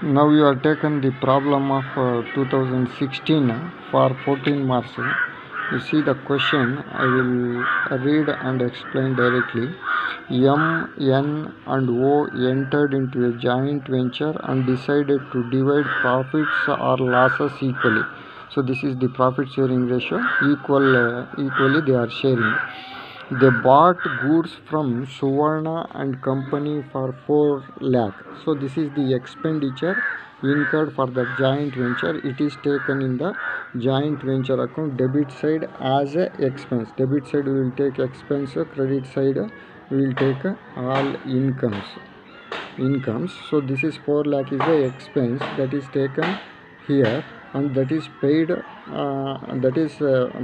Now you are taken the problem of 2016 for 14 marks. You see the question, I will read and explain directly. M, N and O entered into a joint venture and decided to divide profits or losses equally. So this is the profit sharing ratio, equally they are sharing. They bought goods from Suvarna and Company for 4 lakh. So this is the expenditure incurred for the joint venture. It is taken in the joint venture account debit side as a expense. Debit side we will take expense, credit side we will take all incomes. So this is 4 lakh is the expense that is taken here, and that is paid,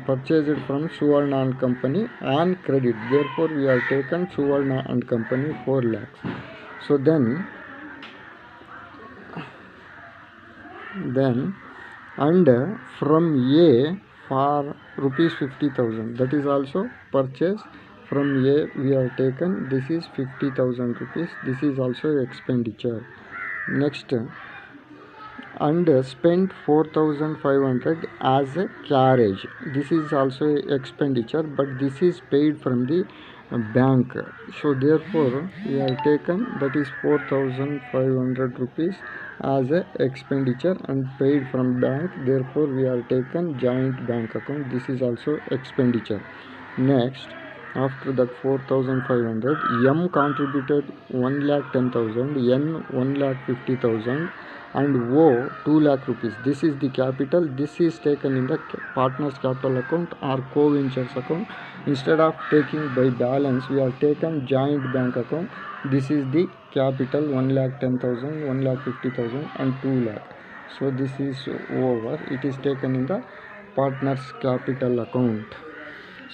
purchased from Suvarna and Company on credit. Therefore we have taken Suvarna and Company 4 lakhs. So then and from A for rupees 50,000, that is also purchase from A we have taken, this is 50,000 rupees, this is also expenditure. Next, and spent 4,500 as a carriage, this is also expenditure, but this is paid from the bank. So therefore we have taken that is 4,500 rupees as a expenditure and paid from bank. Therefore we have taken joint bank account, this is also expenditure. Next, after that 4,500, M contributed 1,10,000, N 1,50,000 and O 2 lakh rupees. This is the capital. This is taken in the partners capital account or co-ventures account. Instead of taking by balance, we have taken joint bank account. This is the capital 1,10,000, 1,50,000 and 2 lakh. So this is over. It is taken in the partners capital account.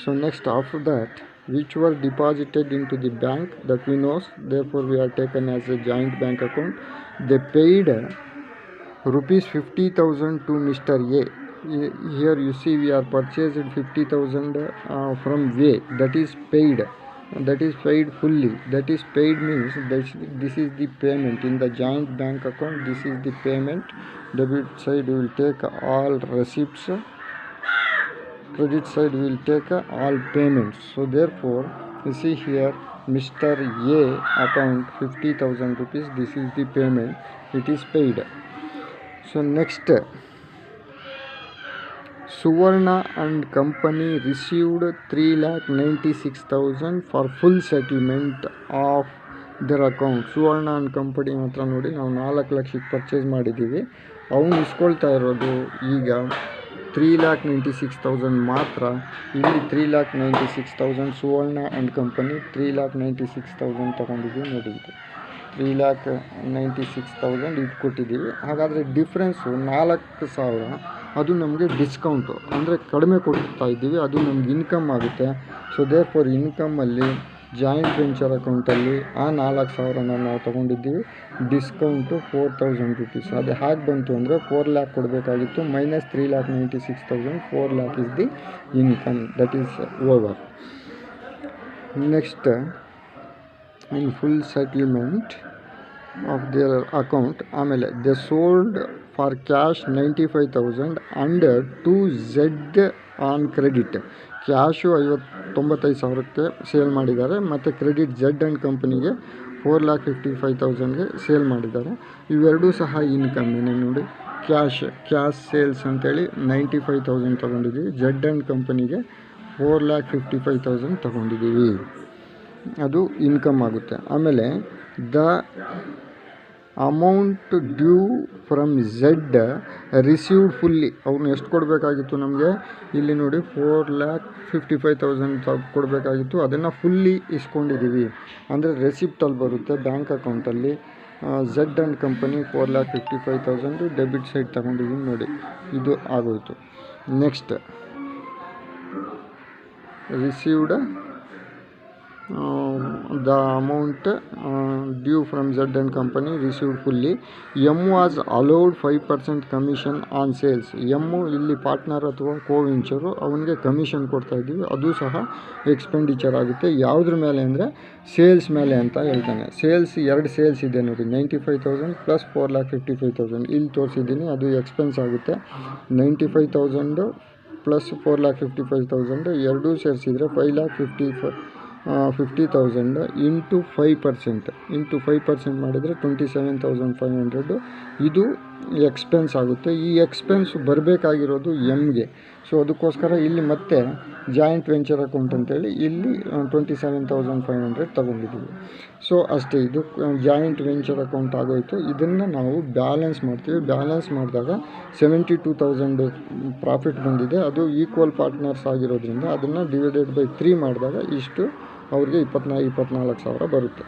So next, after that, which were deposited into the bank, that we know, therefore we are taken as a joint bank account. They paid rupees 50,000 to Mr. A. Here you see we are purchased 50,000 from A, that is paid. That is paid fully. That is paid means this is the payment in the joint bank account. This is the payment. Debit side we will take all receipts. Credit side we will take all payments. So therefore you see here Mr. A account 50,000 rupees. This is the payment. It is paid. So next, Suvarna and Company received 3,96,000 for full settlement of their account. Suvarna and Company ಮಾತ್ರ ನೋಡಿ ನಾವು 4 ಲಕ್ಷಕ್ಕೆ purchase ಮಾಡಿದ್ದೀವಿ, ಅವನು ಇಸ್ಕೊಳ್ತಾ ಇರೋದು ಈಗ 3,96,000 ಮಾತ್ರ. ಇಲ್ಲಿ 3,96,000 ಸುವರ್ಣ ಆ್ಯಂಡ್ ಕಂಪನಿ 3,96,000 ತೊಗೊಂಡಿದ್ದೀವಿ ನೋಡಿ. 3,96,000 ಇದು ಕೊಟ್ಟಿದ್ದೀವಿ. ಹಾಗಾದರೆ ಡಿಫ್ರೆನ್ಸು 4,000 ಅದು ನಮಗೆ ಡಿಸ್ಕೌಂಟು, ಅಂದರೆ ಕಡಿಮೆ ಕೊಡ್ತಾ ಇದ್ದೀವಿ, ಅದು ನಮ್ಗೆ ಇನ್ಕಮ್ ಆಗುತ್ತೆ. ಸೊ ದೇರ್ಫೋರ್ ಇನ್ಕಮಲ್ಲಿ ಜಾಯಿಂಟ್ ವೆಂಚರ್ ಅಕೌಂಟಲ್ಲಿ ಆ 4,000 ನಾವು ತೊಗೊಂಡಿದ್ದೀವಿ. Discount 4,000 rupees. ಅದು ಹೇಗೆ ಬಂತು ಅಂದರೆ 4 ಲ್ಯಾಕ್ ಕೊಡಬೇಕಾಗಿತ್ತು, minus 3,96,000, 4 lakh is the income. That is over. Next, in full settlement of their account. ಆಮೇಲೆ they sold for cash 95,000 and to Z on credit. Cash 95,000ಕ್ಕೆ ಸೇಲ್ ಮಾಡಿದ್ದಾರೆ, ಮತ್ತು ಕ್ರೆಡಿಟ್ ಝೆಡ್ ಆ್ಯಂಡ್ ಕಂಪನಿಗೆ 4,55,000ಗೆ ಸೇಲ್ ಮಾಡಿದ್ದಾರೆ. ಇವೆರಡೂ ಸಹ ಇನ್ಕಮ್ಮೇನೆ ನೋಡಿ. ಕ್ಯಾಶ್ ಸೇಲ್ಸ್ ಅಂತೇಳಿ 95,000 ತೊಗೊಂಡಿದ್ದೀವಿ, ಝೆಡ್ ಆ್ಯಂಡ್ ಕಂಪನಿಗೆ 4,55,000 ತೊಗೊಂಡಿದ್ದೀವಿ, ಅದು ಇನ್ಕಮ್ ಆಗುತ್ತೆ. ಆಮೇಲೆ the amount due from Z received fully. ಅವ್ರನ್ನ ಎಷ್ಟು ಕೊಡಬೇಕಾಗಿತ್ತು ನಮಗೆ, ಇಲ್ಲಿ ನೋಡಿ 4,55,000 ಕೊಡಬೇಕಾಗಿತ್ತು, ಅದನ್ನು ಫುಲ್ಲಿ ಇಸ್ಕೊಂಡಿದ್ದೀವಿ. ಅಂದರೆ ರೆಸಿಪ್ಟಲ್ಲಿ ಬರುತ್ತೆ ಬ್ಯಾಂಕ್ ಅಕೌಂಟಲ್ಲಿ. Z and company 4,55,000 debit side ತಗೊಂಡಿದ್ದೀವಿ ನೋಡಿ, ಇದು ಆಗೋಯಿತು. Next, received the amount due from Z and company received fully. M was allowed 5% commission on sales. M ಇಲ್ಲಿ ಪಾರ್ಟ್ನರ್ ಅಥವಾ ಕೋವೆಂಚರು ಅವನಿಗೆ ಕಮಿಷನ್ ಕೊಡ್ತಾ ಇದ್ದೀವಿ, ಅದು ಸಹ ಎಕ್ಸ್ಪೆಂಡಿಚರ್ ಆಗುತ್ತೆ. ಯಾವುದ್ರ ಮೇಲೆ ಅಂದರೆ ಸೇಲ್ಸ್ ಮೇಲೆ ಅಂತ ಹೇಳ್ತಾನೆ. ಸೇಲ್ಸ್ 2 ಸೇಲ್ಸ್ ಇದೆ ನೋಡಿ, 95,000 ಪ್ಲಸ್ 4,55,000 ಇಲ್ಲಿ ತೋರಿಸಿದ್ದೀನಿ, ಅದು ಎಕ್ಸ್ಪೆನ್ಸ್ ಆಗುತ್ತೆ. 95,000 ಪ್ಲಸ್ 4,55,000 ಎರಡೂ ಸೇರಿಸಿದರೆ 5,50,000 ಇಂಟು 5% ಮಾಡಿದರೆ 27,500 ಇದು ಎಕ್ಸ್ಪೆನ್ಸ್ ಆಗುತ್ತೆ. ಈ ಎಕ್ಸ್ಪೆನ್ಸ್ ಬರಬೇಕಾಗಿರೋದು ಎಮ್ಗೆ. ಸೊ ಅದಕ್ಕೋಸ್ಕರ ಇಲ್ಲಿ ಮತ್ತೆ ಜಾಯಿಂಟ್ ವೆಂಚರ್ ಅಕೌಂಟ್ ಅಂತೇಳಿ ಇಲ್ಲಿ 27,500 ತಗೊಂಡಿದ್ದೀವಿ. ಸೊ ಅಷ್ಟೇ, ಇದು ಜಾಯಿಂಟ್ ವೆಂಚರ್ ಅಕೌಂಟ್ ಆಗೋಯಿತು. ಇದನ್ನು ನಾವು ಬ್ಯಾಲೆನ್ಸ್ ಮಾಡ್ತೀವಿ. ಬ್ಯಾಲೆನ್ಸ್ ಮಾಡಿದಾಗ 72,000 ಪ್ರಾಫಿಟ್ ಬಂದಿದೆ. ಅದು ಈಕ್ವಲ್ ಪಾರ್ಟ್ನರ್ಸ್ ಆಗಿರೋದ್ರಿಂದ ಅದನ್ನು ಡಿವೈಡೆಡ್ ಬೈ 3 ಮಾಡಿದಾಗ ಇಷ್ಟು ಅವ್ರಿಗೆ 24,000 ಬರುತ್ತೆ.